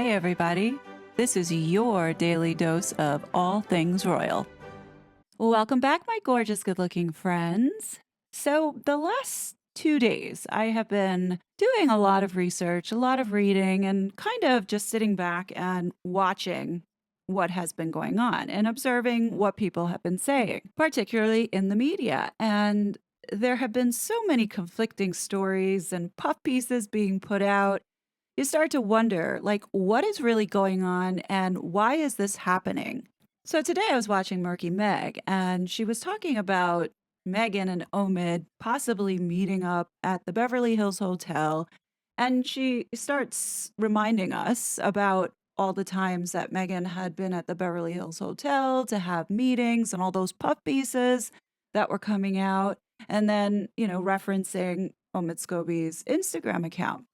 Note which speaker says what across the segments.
Speaker 1: Hey, everybody. This is your daily dose of all things royal. Welcome back, my gorgeous, good looking friends. So, the last 2 days, I have been doing a lot of research, a lot of reading, and kind of just sitting back and watching what has been going on and observing what people have been saying, particularly in the media. And there have been so many conflicting stories and puff pieces being put out. You start to wonder, like, what is really going on and why is this happening? So today I was watching Murky Meg, and she was talking about Megan and Omid possibly meeting up at the Beverly Hills Hotel. And she starts reminding us about all the times that Megan had been at the Beverly Hills Hotel to have meetings and all those puff pieces that were coming out. And then, referencing Omid Scobie's Instagram account.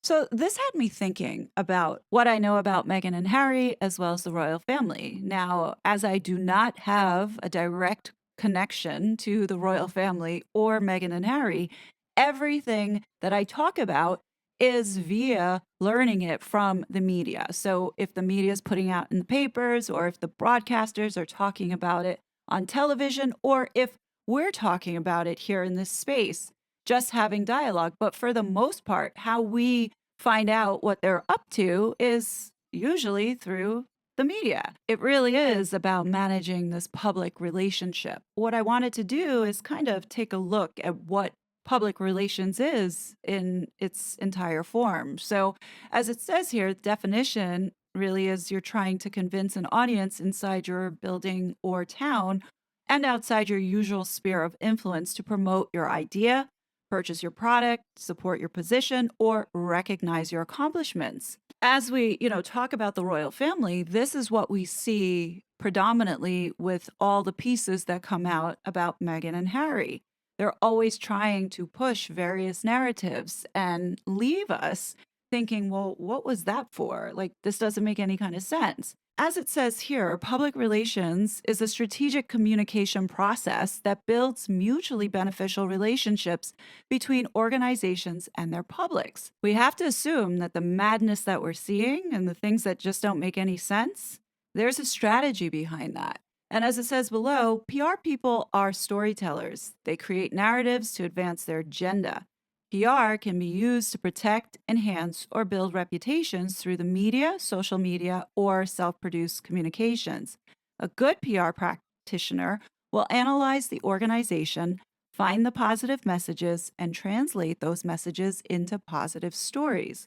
Speaker 1: So this had me thinking about what I know about Meghan and Harry as well as the royal family. Now, as I do not have a direct connection to the royal family or Meghan and Harry, everything that I talk about is via learning it from the media. So if the media is putting out in the papers, or if the broadcasters are talking about it on television, or if we're talking about it here in this space, just having dialogue. But for the most part, how we find out what they're up to is usually through the media. It really is about managing this public relationship. What I wanted to do is kind of take a look at what public relations is in its entire form. So, as it says here, the definition really is you're trying to convince an audience inside your building or town and outside your usual sphere of influence to promote your idea, purchase your product, support your position, or recognize your accomplishments. As we, talk about the royal family, this is what we see predominantly with all the pieces that come out about Meghan and Harry. They're always trying to push various narratives and leave us thinking, well, what was that for? Like, this doesn't make any kind of sense. As it says here, public relations is a strategic communication process that builds mutually beneficial relationships between organizations and their publics. We have to assume that the madness that we're seeing and the things that just don't make any sense, there's a strategy behind that. And as it says below, PR people are storytellers. They create narratives to advance their agenda. PR can be used to protect, enhance, or build reputations through the media, social media, or self produced communications. A good PR practitioner will analyze the organization, find the positive messages, and translate those messages into positive stories.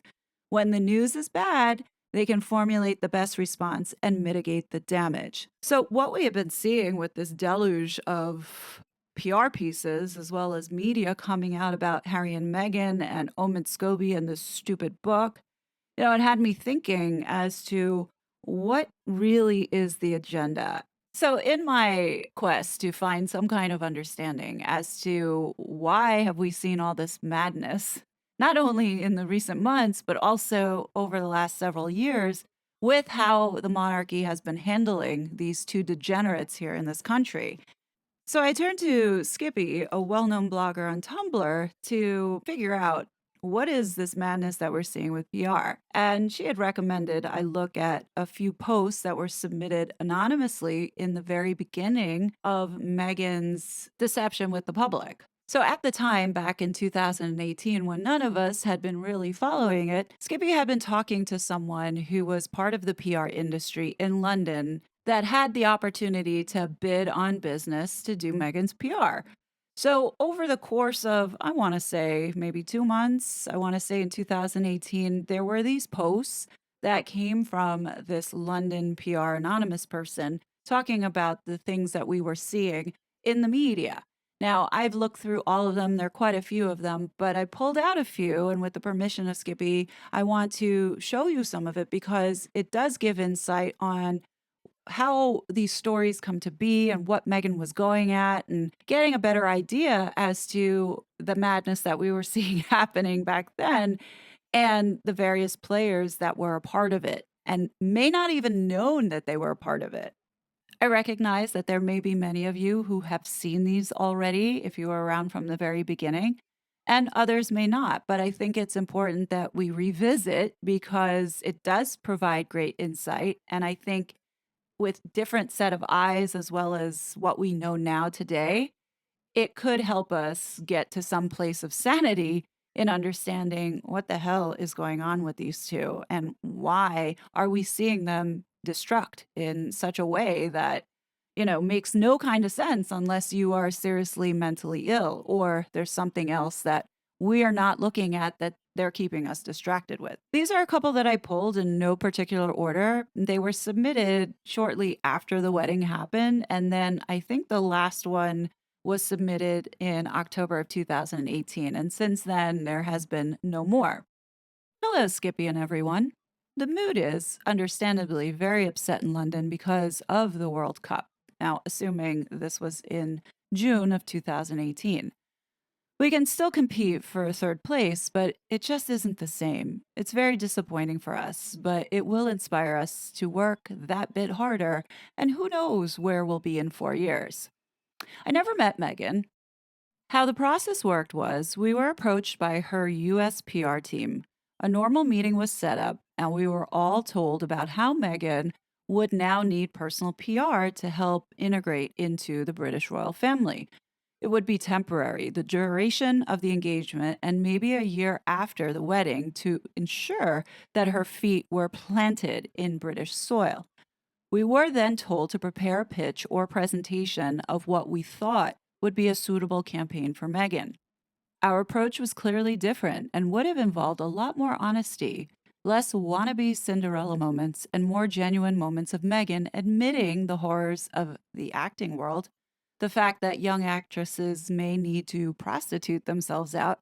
Speaker 1: When the news is bad, they can formulate the best response and mitigate the damage. So, what we have been seeing with this deluge of PR pieces as well as media coming out about Harry and Meghan and Omid Scobie and this stupid book, it had me thinking as to what really is the agenda. So in my quest to find some kind of understanding as to why have we seen all this madness, not only in the recent months, but also over the last several years, with how the monarchy has been handling these two degenerates here in this country. So I turned to Skippy, a well-known blogger on Tumblr, to figure out what is this madness that we're seeing with PR. And she had recommended I look at a few posts that were submitted anonymously in the very beginning of Meghan's deception with the public. So at the time, back in 2018, when none of us had been really following it, Skippy had been talking to someone who was part of the PR industry in London that had the opportunity to bid on business to do Meghan's PR. So, over the course of, I want to say, maybe 2 months, I want to say in 2018, there were these posts that came from this London PR anonymous person talking about the things that we were seeing in the media. Now, I've looked through all of them. There are quite a few of them, but I pulled out a few. And with the permission of Skippy, I want to show you some of it because it does give insight on how these stories come to be and what Meghan was going at, and getting a better idea as to the madness that we were seeing happening back then and the various players that were a part of it and may not even known that they were a part of it. I recognize that there may be many of you who have seen these already if you were around from the very beginning. and others may not. But I think it's important that we revisit because it does provide great insight. And I think with different set of eyes as well as what we know now today, it could help us get to some place of sanity in understanding what the hell is going on with these two and why are we seeing them destruct in such a way that makes no kind of sense unless you are seriously mentally ill or there's something else that we are not looking at that they're keeping us distracted with. These are a couple that I pulled in no particular order. They were submitted shortly after the wedding happened, and then I think the last one was submitted in October of 2018, and since then, there has been no more. Hello, Skippy and everyone. The mood is, understandably, very upset in London because of the World Cup. Now, assuming this was in June of 2018. We can still compete for third place, but it just isn't the same. It's very disappointing for us, but it will inspire us to work that bit harder, and who knows where we'll be in 4 years. I never met Megan. How the process worked was we were approached by her US PR team. A normal meeting was set up, and we were all told about how Megan would now need personal PR to help integrate into the British royal family. It would be temporary, the duration of the engagement, and maybe a year after the wedding to ensure that her feet were planted in British soil. We were then told to prepare a pitch or presentation of what we thought would be a suitable campaign for Meghan. Our approach was clearly different and would have involved a lot more honesty, less wannabe Cinderella moments, and more genuine moments of Meghan admitting the horrors of the acting world, the fact that young actresses may need to prostitute themselves out,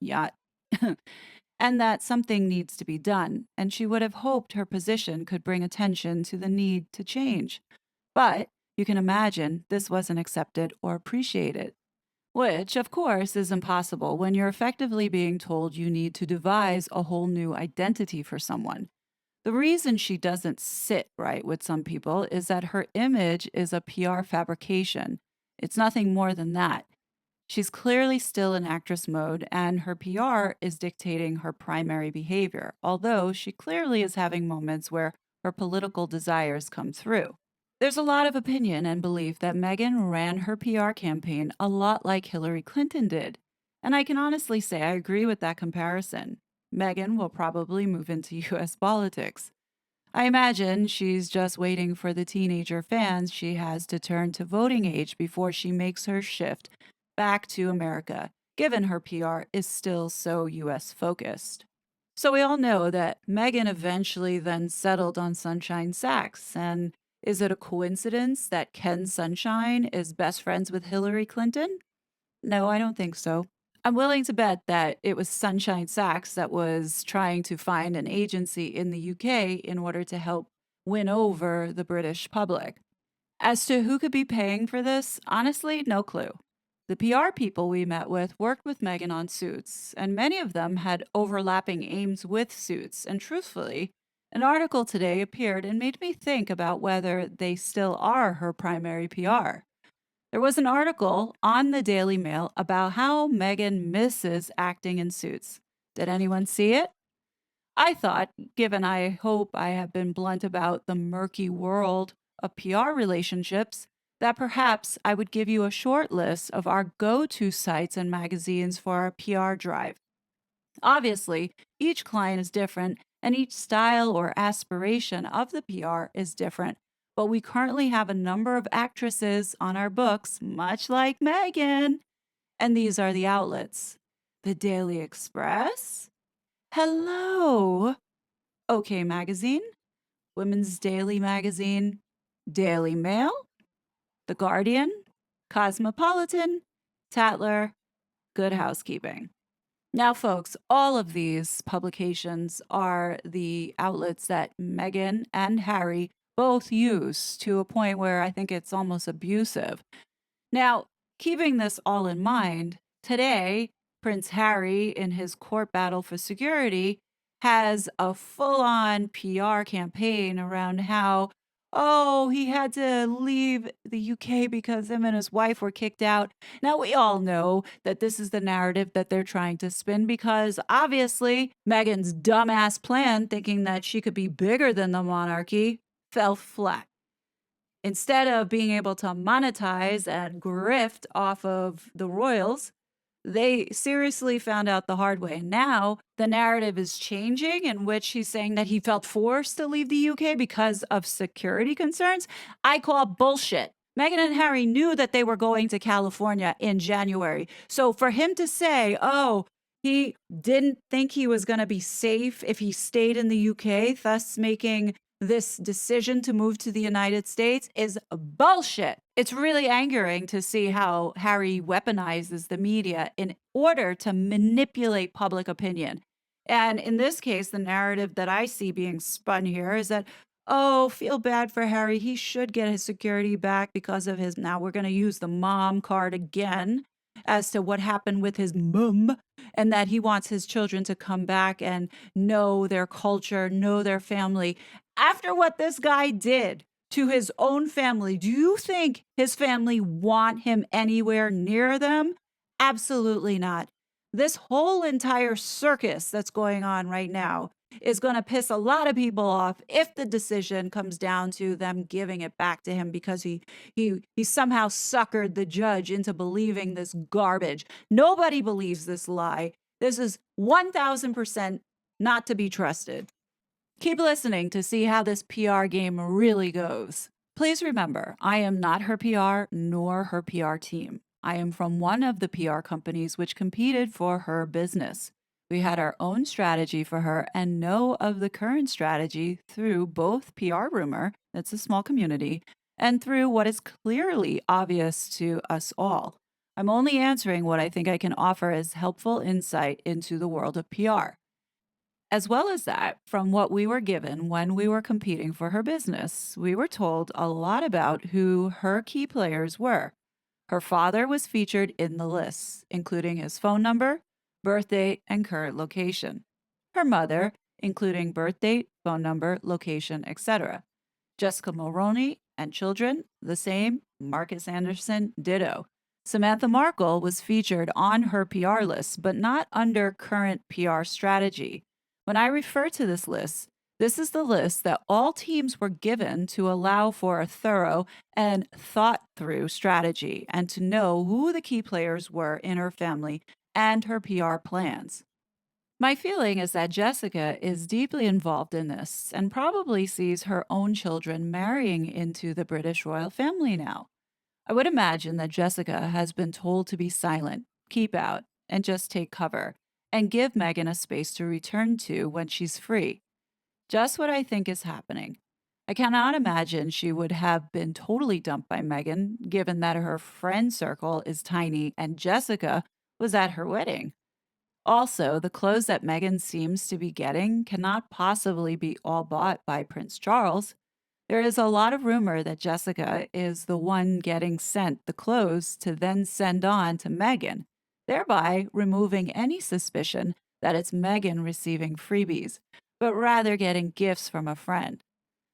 Speaker 1: yacht, and that something needs to be done, and she would have hoped her position could bring attention to the need to change. But you can imagine this wasn't accepted or appreciated, which, of course, is impossible when you're effectively being told you need to devise a whole new identity for someone. The reason she doesn't sit right with some people is that her image is a PR fabrication. It's nothing more than that. She's clearly still in actress mode, and her PR is dictating her primary behavior, although she clearly is having moments where her political desires come through. There's a lot of opinion and belief that Meghan ran her PR campaign a lot like Hillary Clinton did. And I can honestly say I agree with that comparison. Meghan will probably move into US politics. I imagine she's just waiting for the teenager fans she has to turn to voting age before she makes her shift back to America, given her PR is still so US focused. So we all know that Meghan eventually then settled on Sunshine Sachs. And is it a coincidence that Ken Sunshine is best friends with Hillary Clinton? No, I don't think so. I'm willing to bet that it was Sunshine Sachs that was trying to find an agency in the UK in order to help win over the British public. As to who could be paying for this, honestly, no clue. The PR people we met with worked with Meghan on Suits, and many of them had overlapping aims with Suits. And truthfully, an article today appeared and made me think about whether they still are her primary PR. There was an article on the Daily Mail about how Meghan misses acting in Suits. Did anyone see it? I thought, given I hope I have been blunt about the murky world of PR relationships, that perhaps I would give you a short list of our go to sites and magazines for our PR drive. Obviously, each client is different and each style or aspiration of the PR is different, but we currently have a number of actresses on our books, much like Meghan. And these are the outlets: the Daily Express, Hello, OK Magazine, Women's Daily Magazine, Daily Mail, The Guardian, Cosmopolitan, Tatler, Good Housekeeping. Now, folks, all of these publications are the outlets that Meghan and Harry both use to a point where I think it's almost abusive. Now, keeping this all in mind, today, Prince Harry, in his court battle for security, has a full on PR campaign around how Oh, he had to leave the UK because him and his wife were kicked out. Now, we all know that this is the narrative that they're trying to spin because obviously Meghan's dumbass plan, thinking that she could be bigger than the monarchy, fell flat. Instead of being able to monetize and grift off of the royals, they seriously found out the hard way. Now the narrative is changing in which he's saying that he felt forced to leave the UK because of security concerns. I call bullshit. Meghan and Harry knew that they were going to California in January. So for him to say, oh, he didn't think he was going to be safe if he stayed in the UK, thus making this decision to move to the United States is bullshit. It's really angering to see how Harry weaponizes the media in order to manipulate public opinion. And in this case, the narrative that I see being spun here is that, oh, feel bad for Harry. He should get his security back because of his. Now we're going to use the mom card again as to what happened with his mum, and that he wants his children to come back and know their culture, know their family. After what this guy did to his own family, do you think his family want him anywhere near them? Absolutely not. This whole entire circus that's going on right now is going to piss a lot of people off if the decision comes down to them giving it back to him because he somehow suckered the judge into believing this garbage. Nobody believes this lie. This is 1000% not to be trusted. Keep listening to see how this PR game really goes. Please remember, I am not her PR nor her PR team. I am from one of the PR companies which competed for her business. We had our own strategy for her and know of the current strategy through both PR Rumor, that's a small community, and through what is clearly obvious to us all. I'm only answering what I think I can offer as helpful insight into the world of PR. As well as that, from what we were given when we were competing for her business, we were told a lot about who her key players were. Her father was featured in the lists, including his phone number, birth date, and current location. Her mother, including birth date, phone number, location, etc. Jessica Mulroney and children, the same. Marcus Anderson, ditto. Samantha Markle was featured on her PR list, but not under current PR strategy. When I refer to this is the list that all teams were given to allow for a thorough and thought through strategy and to know who the key players were in her family and her PR plans. My feeling is that Jessica is deeply involved in this and probably sees her own children marrying into the British royal family now. I would imagine that Jessica has been told to be silent, keep out, and just take cover, and give Meghan a space to return to when she's free. Just what I think is happening. I cannot imagine she would have been totally dumped by Meghan, given that her friend circle is tiny and Jessica was at her wedding. Also, the clothes that Meghan seems to be getting cannot possibly be all bought by Prince Charles. There is a lot of rumor that Jessica is the one getting sent the clothes to then send on to Meghan, thereby removing any suspicion that it's Meghan receiving freebies, but rather getting gifts from a friend.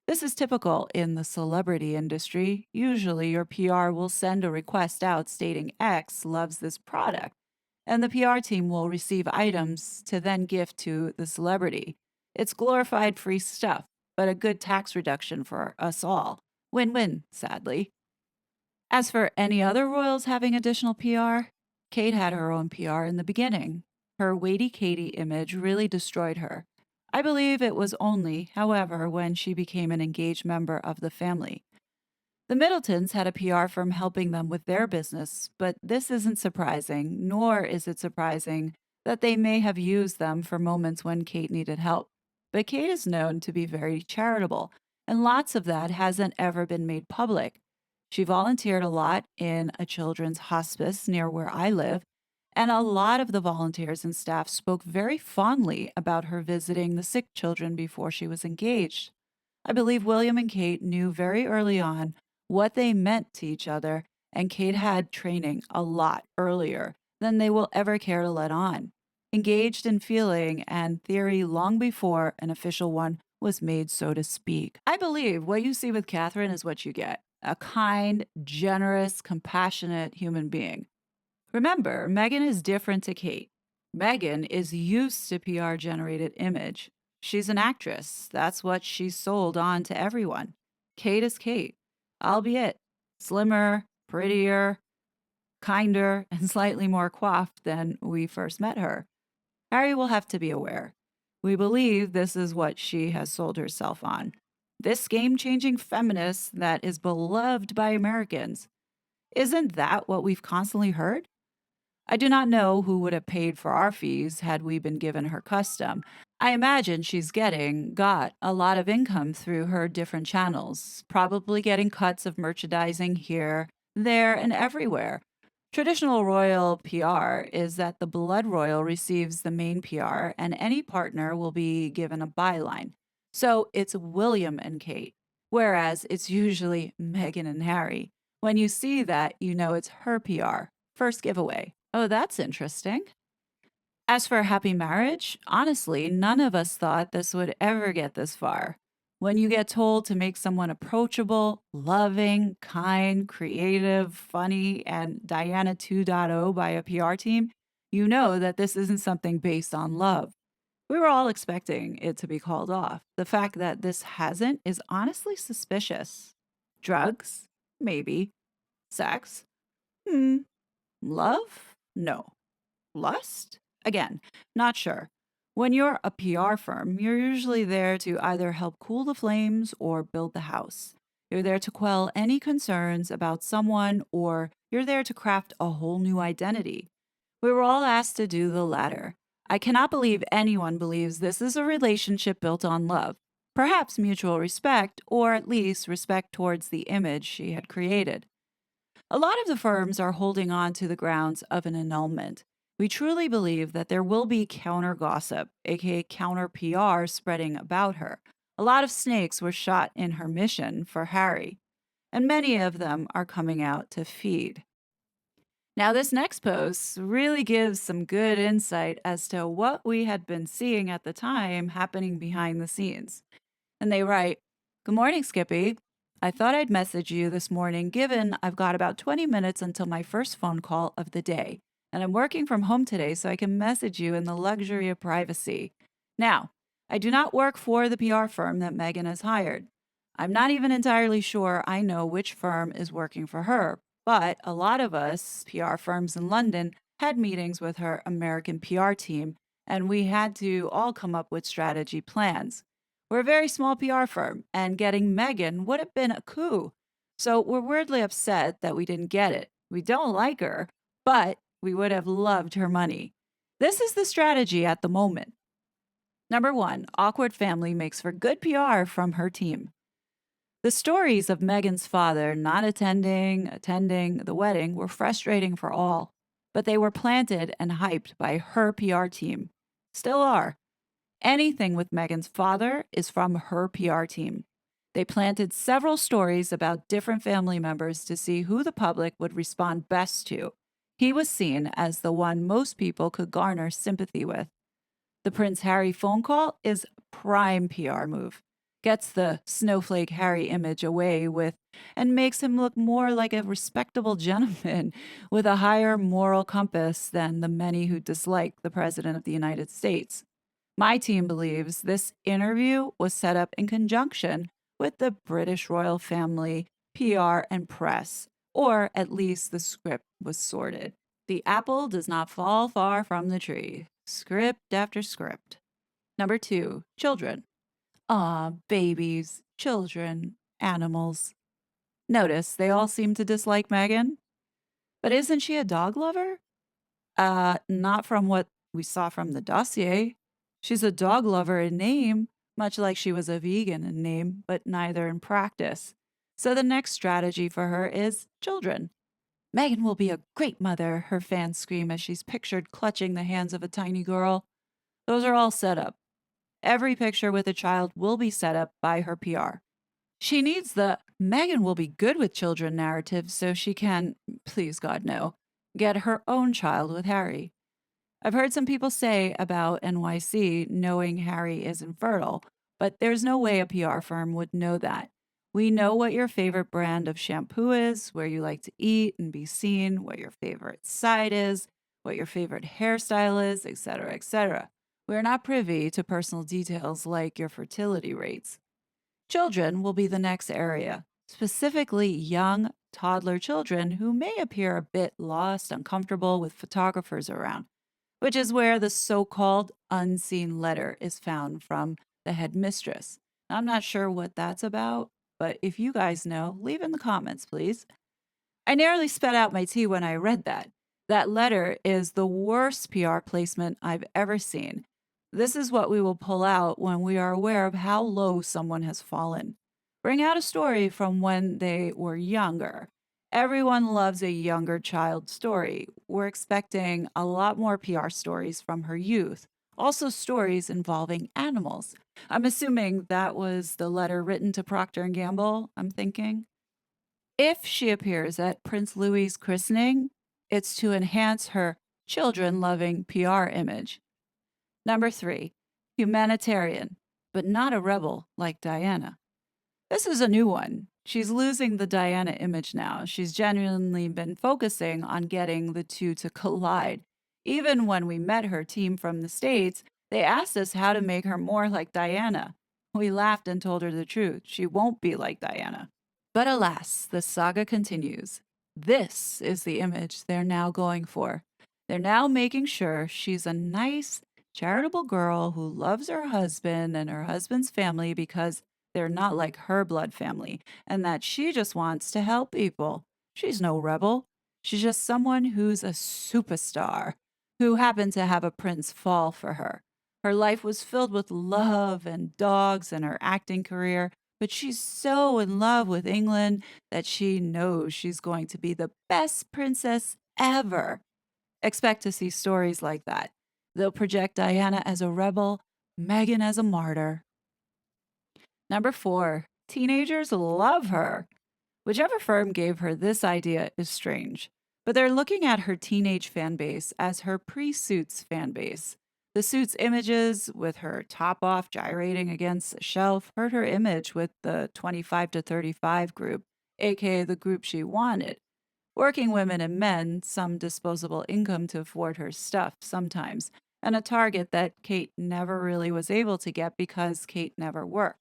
Speaker 1: This is typical in the celebrity industry. Usually, your PR will send a request out stating X loves this product, and the PR team will receive items to then gift to the celebrity. It's glorified free stuff, but a good tax reduction for us all. Win win, sadly. As for any other royals having additional PR, Kate had her own PR in the beginning. Her Waity Katie image really destroyed her. I believe it was only, however, when she became an engaged member of the family. The Middletons had a PR firm helping them with their business, but this isn't surprising, nor is it surprising that they may have used them for moments when Kate needed help. But Kate is known to be very charitable, and lots of that hasn't ever been made public. She volunteered a lot in a children's hospice near where I live, and a lot of the volunteers and staff spoke very fondly about her visiting the sick children before she was engaged. I believe William and Kate knew very early on what they meant to each other, and Kate had training a lot earlier than they will ever care to let on. Engaged in feeling and theory long before an official one was made, so to speak. I believe what you see with Catherine is what you get: a kind, generous, compassionate human being. Remember, Megan is different to Kate. Megan is used to PR generated image. She's an actress. That's what she's sold on to everyone. Kate is Kate, albeit slimmer, prettier, kinder, and slightly more coiffed than we first met her. Harry will have to be aware. We believe this is what she has sold herself on. This game changing feminist that is beloved by Americans. Isn't that what we've constantly heard? I do not know who would have paid for our fees had we been given her custom. I imagine she's got a lot of income through her different channels, probably getting cuts of merchandising here, there, and everywhere. Traditional royal PR is that the blood royal receives the main PR and any partner will be given a byline. So it's William and Kate, whereas it's usually Meghan and Harry. When you see that, you know it's her PR. First giveaway. Oh, that's interesting. As for happy marriage, honestly, none of us thought this would ever get this far. When you get told to make someone approachable, loving, kind, creative, funny, and Diana 2.0 by a PR team, you know that this isn't something based on love. We were all expecting it to be called off. The fact that this hasn't is honestly suspicious. Drugs? Maybe. Sex? Hmm. Love? No. Lust? Again, not sure. When you're a PR firm, you're usually there to either help cool the flames or build the house. You're there to quell any concerns about someone, or you're there to craft a whole new identity. We were all asked to do the latter. I cannot believe anyone believes this is a relationship built on love, perhaps mutual respect, or at least respect towards the image she had created. A lot of the firms are holding on to the grounds of an annulment. We truly believe that there will be counter gossip, aka counter PR, spreading about her. A lot of snakes were shot in her mission for Harry, and many of them are coming out to feed. Now, this next post really gives some good insight as to what we had been seeing at the time happening behind the scenes. And they write, "Good morning, Skippy. I thought I'd message you this morning given I've got about 20 minutes until my first phone call of the day. And I'm working from home today so I can message you in the luxury of privacy. Now, I do not work for the PR firm that Megan has hired. I'm not even entirely sure I know which firm is working for her, but a lot of us PR firms in London had meetings with her American PR team, and we had to all come up with strategy plans. We're a very small PR firm, and getting Megan would have been a coup. So we're weirdly upset that we didn't get it. We don't like her, but we would have loved her money. This is the strategy at the moment. Number one, awkward family makes for good PR from her team. The stories of Megan's father not attending the wedding were frustrating for all, but they were planted and hyped by her PR team. Still are. Anything with Megan's father is from her PR team. They planted several stories about different family members to see who the public would respond best to. He was seen as the one most people could garner sympathy with. The Prince Harry phone call is prime PR move. Gets the snowflake Harry image away with and makes him look more like a respectable gentleman with a higher moral compass than the many who dislike the President of the United States. My team believes this interview was set up in conjunction with the British royal family, PR, and press, or at least the script was sorted. The apple does not fall far from the tree. Script after script. Number two, children. Ah, babies, children, animals. Notice they all seem to dislike Megan. But isn't she a dog lover? Not from what we saw from the dossier. She's a dog lover in name, much like she was a vegan in name, but neither in practice. So the next strategy for her is children. Megan will be a great mother, her fans scream as she's pictured clutching the hands of a tiny girl. Those are all set up. Every picture with a child will be set up by her PR. She needs the Megan will be good with children narrative so she can, please God no, get her own child with Harry. I've heard some people say about NYC knowing Harry is infertile, but there's no way a PR firm would know that. We know what your favorite brand of shampoo is, where you like to eat and be seen, what your favorite side is, what your favorite hairstyle is, etc., etc. We're not privy to personal details like your fertility rates. Children will be the next area, specifically young toddler children who may appear a bit lost, uncomfortable with photographers around, which is where the so called unseen letter is found from the headmistress. I'm not sure what that's about, but if you guys know, leave in the comments, please. I nearly spat out my tea when I read that. That letter is the worst PR placement I've ever seen. This is what we will pull out when we are aware of how low someone has fallen. Bring out a story from when they were younger. Everyone loves a younger child story. We're expecting a lot more PR stories from her youth. Also, stories involving animals. I'm assuming that was the letter written to Procter and Gamble, I'm thinking. If she appears at Prince Louis's christening, it's to enhance her children loving PR image. Number 3, humanitarian, but not a rebel like Diana. This is a new one. She's losing the Diana image now. She's genuinely been focusing on getting the two to collide. Even when we met her team from the States, they asked us how to make her more like Diana. We laughed and told her the truth. She won't be like Diana. But alas, the saga continues. This is the image they're now going for. They're now making sure she's a nice, charitable girl who loves her husband and her husband's family because they're not like her blood family, and that she just wants to help people. She's no rebel. She's just someone who's a superstar who happened to have a prince fall for her. Her life was filled with love and dogs and her acting career, but she's so in love with England that she knows she's going to be the best princess ever. Expect to see stories like that. They'll project Diana as a rebel, Meghan as a martyr. Number 4, teenagers love her. Whichever firm gave her this idea is strange, but they're looking at her teenage fan base as her pre-Suits fan base. The Suits images with her top off gyrating against a shelf hurt her image with the 25 to 35 group, aka the group she wanted. Working women and men, some disposable income to afford her stuff sometimes, and a target that Kate never really was able to get because Kate never worked.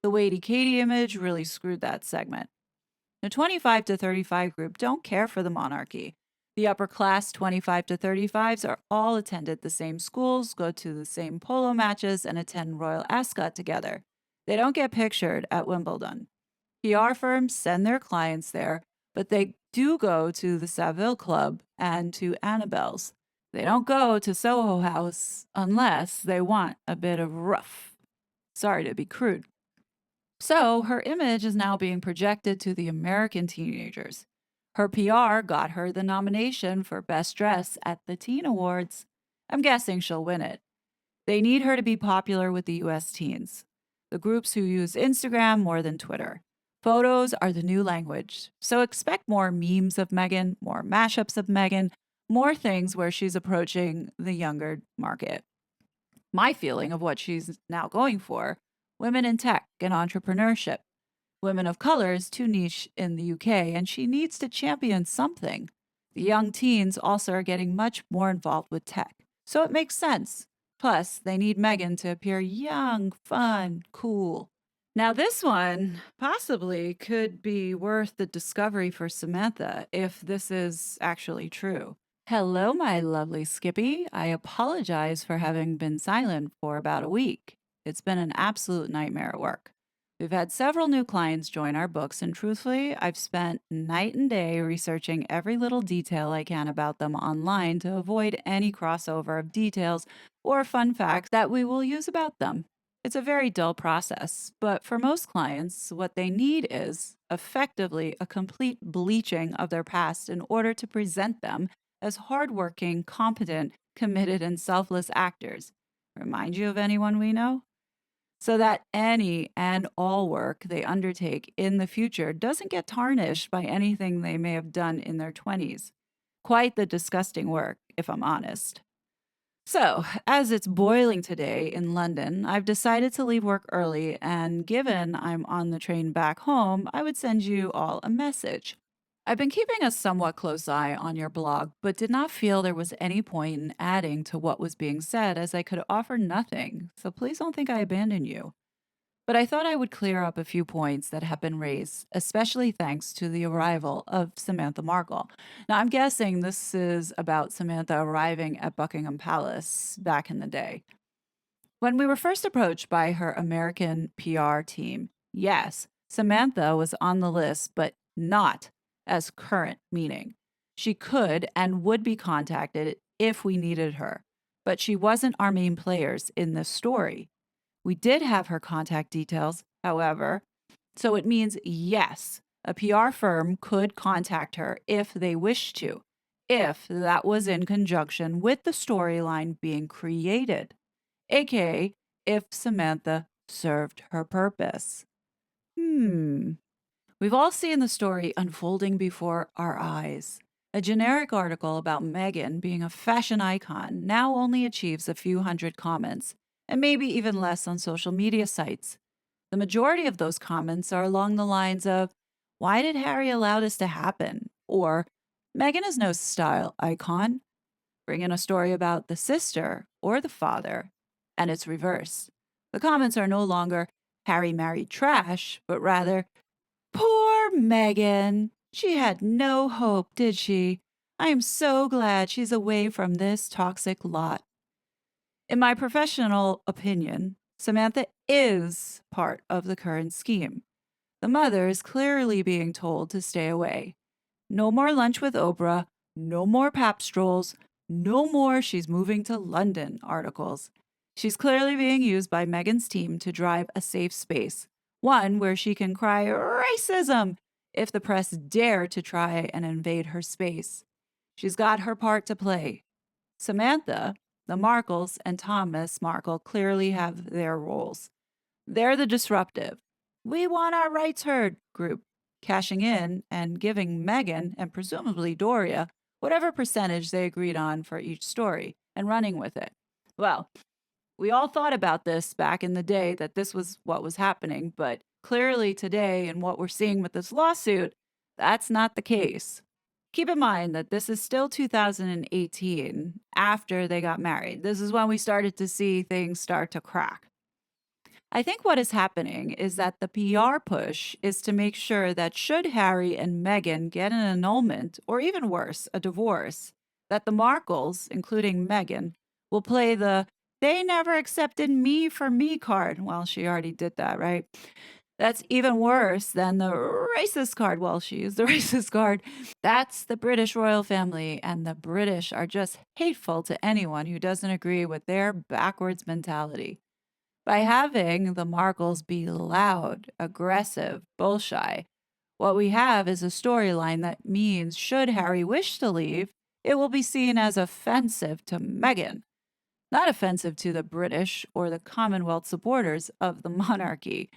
Speaker 1: The Waity Katie image really screwed that segment. The 25 to 35 group don't care for the monarchy. The upper class 25 to 35s are all attended the same schools, go to the same polo matches, and attend Royal Ascot together. They don't get pictured at Wimbledon. PR firms send their clients there, but they do go to the Savile Club and to Annabelle's. They don't go to Soho House unless they want a bit of rough. Sorry to be crude. So her image is now being projected to the American teenagers. Her PR got her the nomination for Best Dress at the Teen Awards. I'm guessing she'll win it. They need her to be popular with the US teens, the groups who use Instagram more than Twitter. Photos are the new language, so expect more memes of Meghan, more mashups of Meghan, more things where she's approaching the younger market. My feeling of what she's now going for: women in tech and entrepreneurship. Women of color is too niche in the UK, and she needs to champion something. The young teens also are getting much more involved with tech, so it makes sense. Plus, they need Meghan to appear young, fun, cool. Now, this one possibly could be worth the discovery for Samantha if this is actually true. Hello, my lovely Skippy. I apologize for having been silent for about a week. It's been an absolute nightmare at work. We've had several new clients join our books, and truthfully, I've spent night and day researching every little detail I can about them online to avoid any crossover of details or fun facts that we will use about them. It's a very dull process, but for most clients, what they need is effectively a complete bleaching of their past in order to present them as hardworking, competent, committed, and selfless actors. Remind you of anyone we know? So that any and all work they undertake in the future doesn't get tarnished by anything they may have done in their 20s. Quite the disgusting work, if I'm honest. So, as it's boiling today in London, I've decided to leave work early, and given I'm on the train back home, I would send you all a message. I've been keeping a somewhat close eye on your blog, but did not feel there was any point in adding to what was being said as I could offer nothing, so please don't think I abandoned you. But I thought I would clear up a few points that have been raised, especially thanks to the arrival of Samantha Markle. Now, I'm guessing this is about Samantha arriving at Buckingham Palace back in the day. When we were first approached by her American PR team, yes, Samantha was on the list, but not as current, meaning she could and would be contacted if we needed her, but she wasn't our main players in this story. We did have her contact details, however, so it means yes, a PR firm could contact her if they wished to, if that was in conjunction with the storyline being created, aka if Samantha served her purpose. Hmm. We've all seen the story unfolding before our eyes. A generic article about Meghan being a fashion icon now only achieves a few hundred comments, and maybe even less on social media sites. The majority of those comments are along the lines of, "Why did Harry allow this to happen?" Or, "Meghan is no style icon." Bring in a story about the sister or the father, and it's reversed. The comments are no longer, "Harry married trash," but rather, "Poor Megan. She had no hope, did she? I am so glad she's away from this toxic lot." In my professional opinion, Samantha is part of the current scheme. The mother is clearly being told to stay away. No more lunch with Oprah, no more pap strolls, no more "she's moving to London" articles. She's clearly being used by Meghan's team to drive a safe space, one where she can cry racism if the press dare to try and invade her space. She's got her part to play. Samantha, the Markles, and Thomas Markle clearly have their roles. They're the disruptive, "we want our rights heard" group, cashing in and giving Meghan and presumably Doria whatever percentage they agreed on for each story and running with it. Well, we all thought about this back in the day that this was what was happening, but clearly today and what we're seeing with this lawsuit, that's not the case. Keep in mind that this is still 2018 after they got married. This is when we started to see things start to crack. I think what is happening is that the PR push is to make sure that should Harry and Meghan get an annulment, or even worse, a divorce, that the Markles, including Meghan, will play the "they never accepted me for me" card. Well, she already did that, right? That's even worse than the racist card. Well, she used the racist card. That's the British royal family, and the British are just hateful to anyone who doesn't agree with their backwards mentality. By having the Markles be loud, aggressive, bull shy, what we have is a storyline that means should Harry wish to leave, it will be seen as offensive to Meghan, not offensive to the British or the Commonwealth supporters of the monarchy.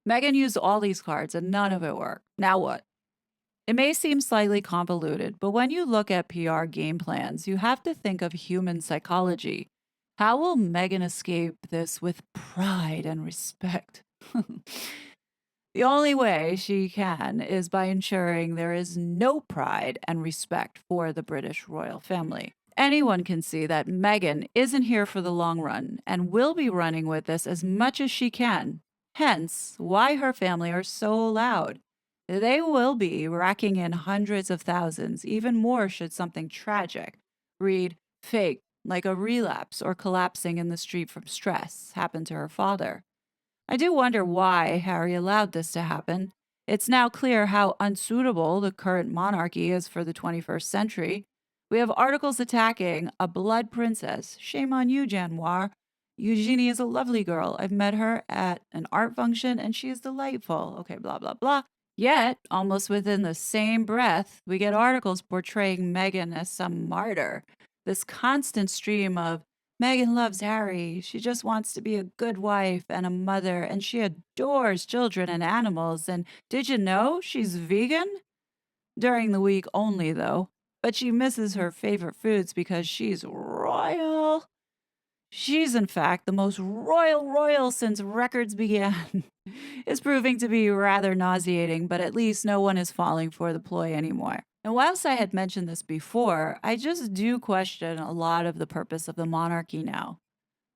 Speaker 1: Meghan used all these cards and none of it worked. Now what? It may seem slightly convoluted, but when you look at PR game plans, you have to think of human psychology. How will Meghan escape this with pride and respect? The only way she can is by ensuring there is no pride and respect for the British royal family. Anyone can see that Meghan isn't here for the long run and will be running with this as much as she can. Hence, why her family are so loud. They will be racking in hundreds of thousands, even more should something tragic, read fake, like a relapse or collapsing in the street from stress, happen to her father. I do wonder why Harry allowed this to happen. It's now clear how unsuitable the current monarchy is for the 21st century. We have articles attacking a blood princess. Shame on you, Januar. Eugenie is a lovely girl. I've met her at an art function and she is delightful. Okay, blah, blah, blah. Yet, almost within the same breath, we get articles portraying Meghan as some martyr. This constant stream of "Meghan loves Harry. She just wants to be a good wife and a mother, and she adores children and animals. And did you know she's vegan?" During the week only, though. But she misses her favorite foods because she's royal. She's, in fact, the most royal since records began. Is proving to be rather nauseating, but at least no one is falling for the ploy anymore. And whilst I had mentioned this before, I just do question a lot of the purpose of the monarchy now.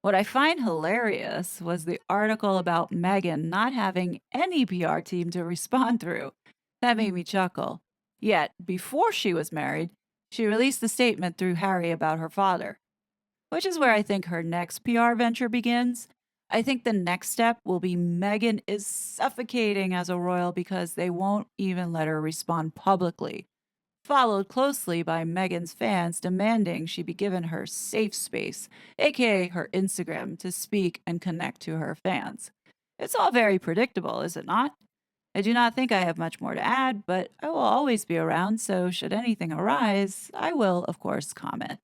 Speaker 1: What I find hilarious was the article about Meghan not having any PR team to respond through. That made me chuckle. Yet, before she was married, she released the statement through Harry about her father, which is where I think her next PR venture begins. I think the next step will be Meghan is suffocating as a royal because they won't even let her respond publicly, followed closely by Meghan's fans demanding she be given her safe space, aka her Instagram, to speak and connect to her fans. It's all very predictable, is it not? I do not think I have much more to add, but I will always be around, so should anything arise, I will, of course, comment.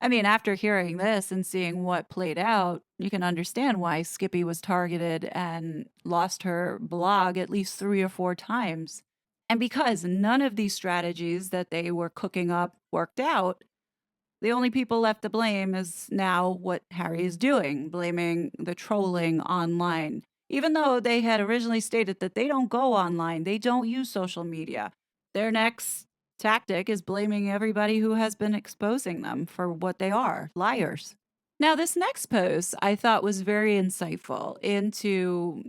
Speaker 1: I mean, after hearing this and seeing what played out, you can understand why Skippy was targeted and lost her blog at least 3 or 4 times. And because none of these strategies that they were cooking up worked out, the only people left to blame is now what Harry is doing, blaming the trolling online. Even though they had originally stated that they don't go online, they don't use social media. Their next tactic is blaming everybody who has been exposing them for what they are, liars. Now, this next post I thought was very insightful into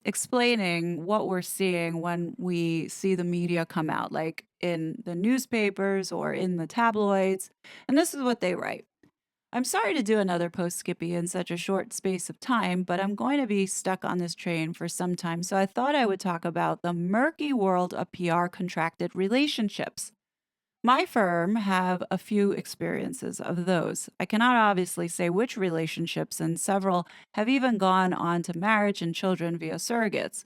Speaker 1: explaining what we're seeing when we see the media come out, like in the newspapers or in the tabloids. And this is what they write. I'm sorry to do another post, Skippy, in such a short space of time, but I'm going to be stuck on this train for some time, so I thought I would talk about the murky world of PR contracted relationships. My firm have a few experiences of those. I cannot obviously say which relationships, and several have even gone on to marriage and children via surrogates.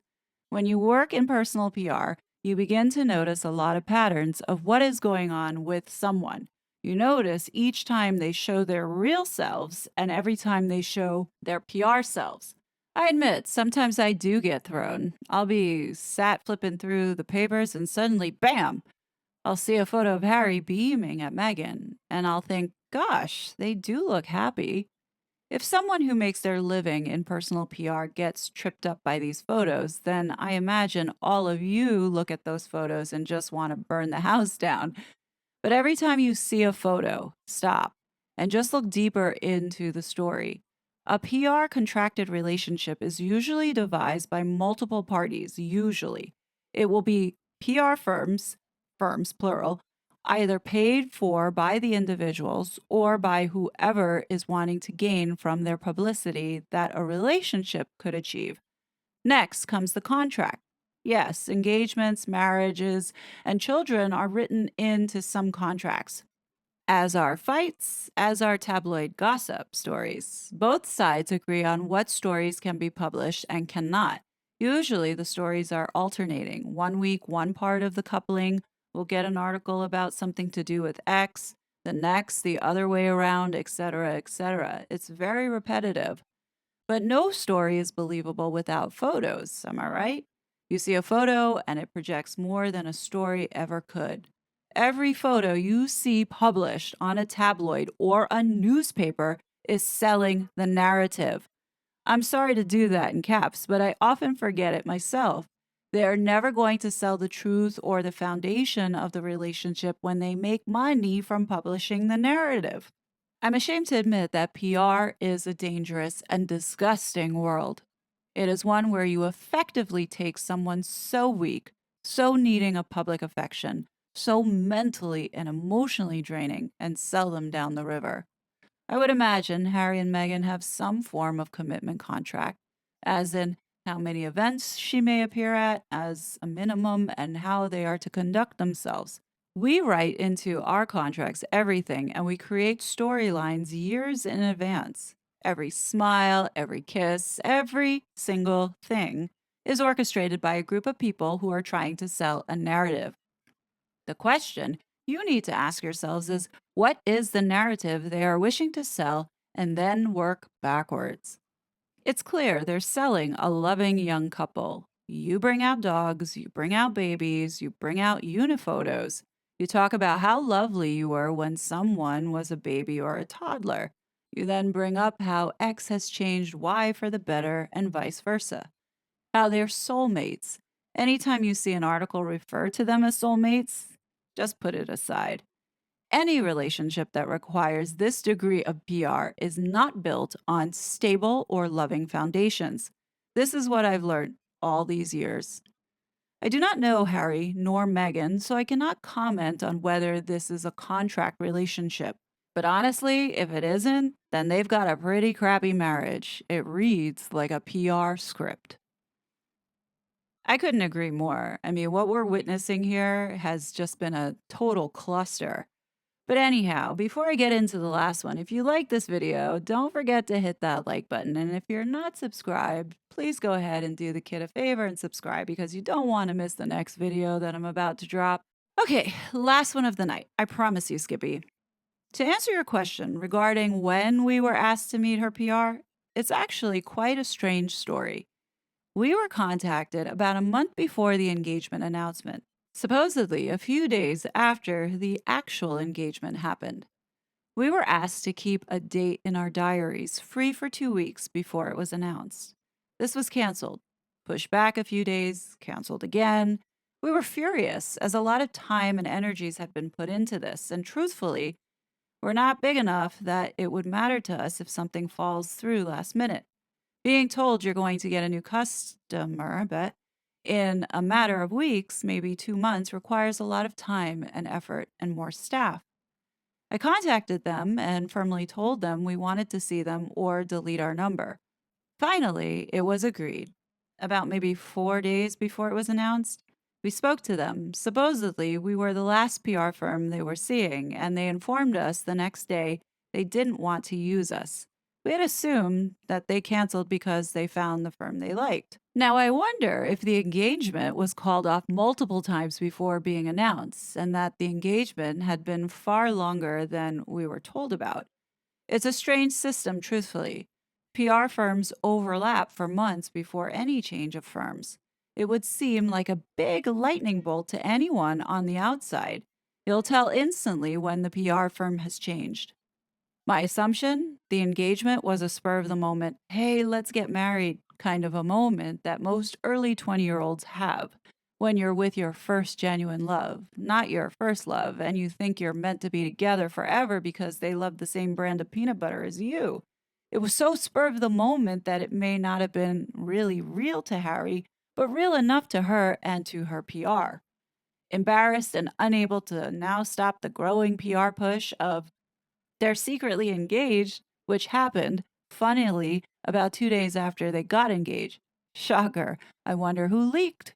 Speaker 1: When you work in personal PR, you begin to notice a lot of patterns of what is going on with someone. You notice each time they show their real selves and every time they show their PR selves. I admit, sometimes I do get thrown. I'll be sat flipping through the papers and suddenly, bam, I'll see a photo of Harry beaming at Meghan, and I'll think, gosh, they do look happy. If someone who makes their living in personal PR gets tripped up by these photos, then I imagine all of you look at those photos and just want to burn the house down. But every time you see a photo, stop and just look deeper into the story. A PR contracted relationship is usually devised by multiple parties, usually. It will be PR firms, firms plural, either paid for by the individuals or by whoever is wanting to gain from their publicity that a relationship could achieve. Next comes the contract. Yes, engagements, marriages, and children are written into some contracts, as are fights, as are tabloid gossip stories. Both sides agree on what stories can be published and cannot. Usually, the stories are alternating. One week, one part of the coupling will get an article about something to do with X, the next, the other way around, etc., etc. It's very repetitive. But no story is believable without photos, am I right? You see a photo and it projects more than a story ever could. Every photo you see published on a tabloid or a newspaper is selling the narrative. I'm sorry to do that in caps, but I often forget it myself. They are never going to sell the truth or the foundation of the relationship when they make money from publishing the narrative. I'm ashamed to admit that PR is a dangerous and disgusting world. It is one where you effectively take someone so weak, so needing a public affection, so mentally and emotionally draining, and sell them down the river. I would imagine Harry and Meghan have some form of commitment contract, as in how many events she may appear at as a minimum and how they are to conduct themselves. We write into our contracts everything and we create storylines years in advance. Every smile, every kiss, every single thing is orchestrated by a group of people who are trying to sell a narrative. The question you need to ask yourselves is what is the narrative they are wishing to sell, and then work backwards. It's clear they're selling a loving young couple. You bring out dogs, you bring out babies, you bring out uniphotos. You talk about how lovely you were when someone was a baby or a toddler. You then bring up how X has changed Y for the better and vice versa, how they're soulmates. Anytime you see an article refer to them as soulmates, just put it aside. Any relationship that requires this degree of PR is not built on stable or loving foundations. This is what I've learned all these years. I do not know Harry nor Meghan, so I cannot comment on whether this is a contract relationship. But honestly, if it isn't, then they've got a pretty crappy marriage. It reads like a PR script. I couldn't agree more. I mean, what we're witnessing here has just been a total cluster. But anyhow, before I get into the last one, if you like this video, don't forget to hit that like button. And if you're not subscribed, please go ahead and do the kid a favor and subscribe because you don't want to miss the next video that I'm about to drop. Okay, last one of the night. I promise you, Skippy. To answer your question regarding when we were asked to meet her PR, it's actually quite a strange story. We were contacted about a month before the engagement announcement, supposedly a few days after the actual engagement happened. We were asked to keep a date in our diaries free for 2 weeks before it was announced. This was canceled, pushed back a few days, canceled again. We were furious as a lot of time and energies had been put into this, and truthfully, we're not big enough that it would matter to us if something falls through last minute. Being told you're going to get a new customer, but in a matter of weeks, maybe 2 months, requires a lot of time and effort and more staff. I contacted them and firmly told them we wanted to see them or delete our number. Finally, it was agreed. About maybe 4 days before it was announced, we spoke to them. Supposedly, we were the last PR firm they were seeing, and they informed us the next day they didn't want to use us. We had assumed that they canceled because they found the firm they liked. Now, I wonder if the engagement was called off multiple times before being announced, and that the engagement had been far longer than we were told about. It's a strange system, truthfully. PR firms overlap for months before any change of firms. It would seem like a big lightning bolt to anyone on the outside. You'll tell instantly when the PR firm has changed. My assumption, the engagement was a spur of the moment, hey, let's get married kind of a moment that most early 20-year-olds have when you're with your first genuine love, not your first love, and you think you're meant to be together forever because they love the same brand of peanut butter as you. It was so spur of the moment that it may not have been really real to Harry, but real enough to her and to her PR. Embarrassed and unable to now stop the growing PR push of they're secretly engaged, which happened, funnily, about 2 days after they got engaged. Shocker. I wonder who leaked.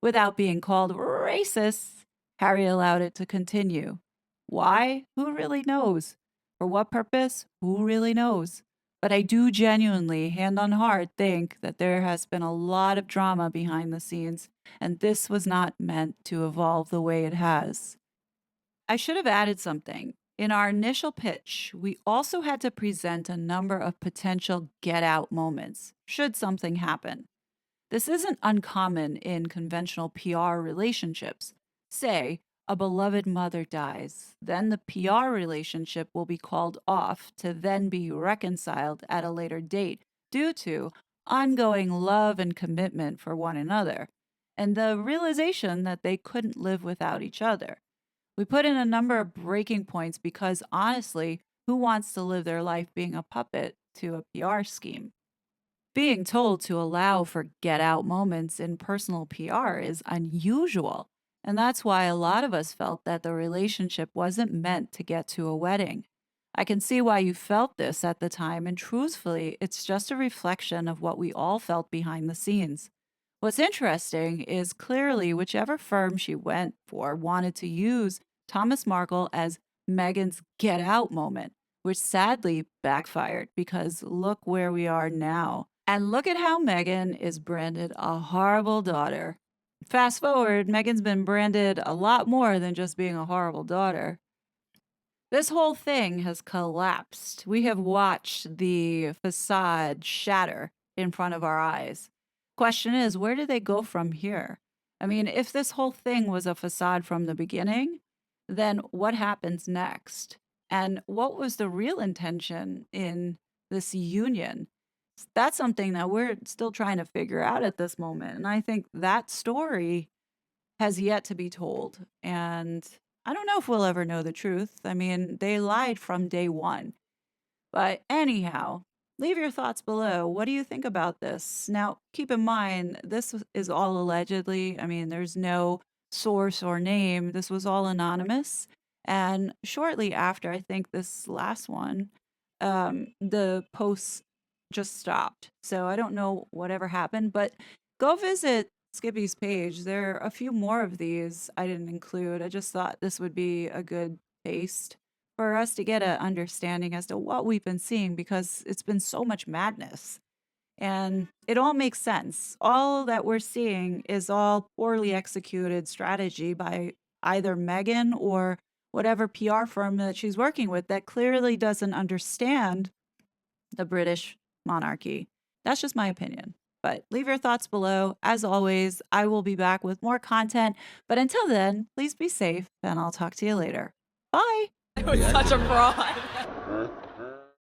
Speaker 1: Without being called racist, Harry allowed it to continue. Why? Who really knows? For what purpose? Who really knows? But I do genuinely, hand on heart, think that there has been a lot of drama behind the scenes, and this was not meant to evolve the way it has. I should have added something. In our initial pitch, we also had to present a number of potential get out moments, should something happen. This isn't uncommon in conventional PR relationships. Say, a beloved mother dies, then the PR relationship will be called off to then be reconciled at a later date due to ongoing love and commitment for one another, and the realization that they couldn't live without each other. We put in a number of breaking points because honestly, who wants to live their life being a puppet to a PR scheme? Being told to allow for get out moments in personal PR is unusual. And that's why a lot of us felt that the relationship wasn't meant to get to a wedding. I can see why you felt this at the time, and truthfully, it's just a reflection of what we all felt behind the scenes. What's interesting is clearly whichever firm she went for wanted to use Thomas Markle as Meghan's get out moment, which sadly backfired because look where we are now. And look at how Meghan is branded a horrible daughter. Fast forward, Meghan's been branded a lot more than just being a horrible daughter. This whole thing has collapsed. We have watched the facade shatter in front of our eyes. Question is, where do they go from here? I mean, if this whole thing was a facade from the beginning, then what happens next? And what was the real intention in this union? That's something that we're still trying to figure out at this moment. And I think that story has yet to be told. And I don't know if we'll ever know the truth. I mean, they lied from day one. But anyhow, leave your thoughts below. What do you think about this? Now, keep in mind, this is all allegedly. I mean, there's no source or name. This was all anonymous. And shortly after, I think this last one, the posts just stopped. So I don't know whatever happened, but go visit Skippy's page. There are a few more of these I didn't include. I just thought this would be a good taste for us to get an understanding as to what we've been seeing because it's been so much madness. And it all makes sense. All that we're seeing is all poorly executed strategy by either Megan or whatever PR firm that she's working with that clearly doesn't understand the British monarchy. That's just my opinion. But leave your thoughts below. As always, I will be back with more content. But until then, please be safe, and I'll talk to you later. Bye.
Speaker 2: It was such a fraud.